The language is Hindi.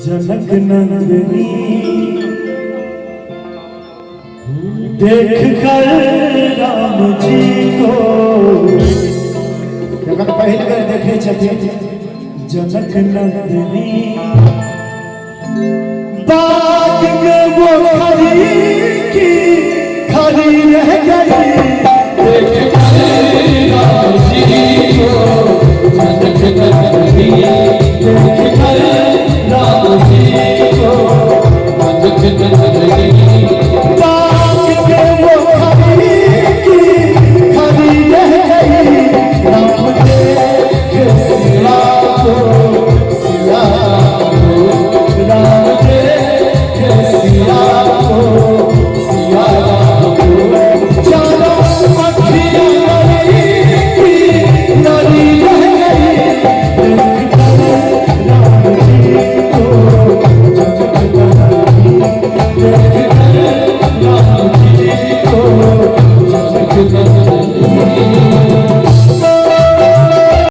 जनक नंदनी देख कर राम जी को जगत पहले बार देखे छथिन जनक नंदनी बाग में वो खड़ी की खड़ी रह गई देख कर राम जी को जनक नंदनी देख कर राम जी को जनक नंदनी बाग में वो खड़ी की खड़ी रह गई राम देख सिया को सिया को राम देख सिया को सिया को चलो अखियां लड़ी रह गई देख कर राम जी को जनक नंदनी देख कर राम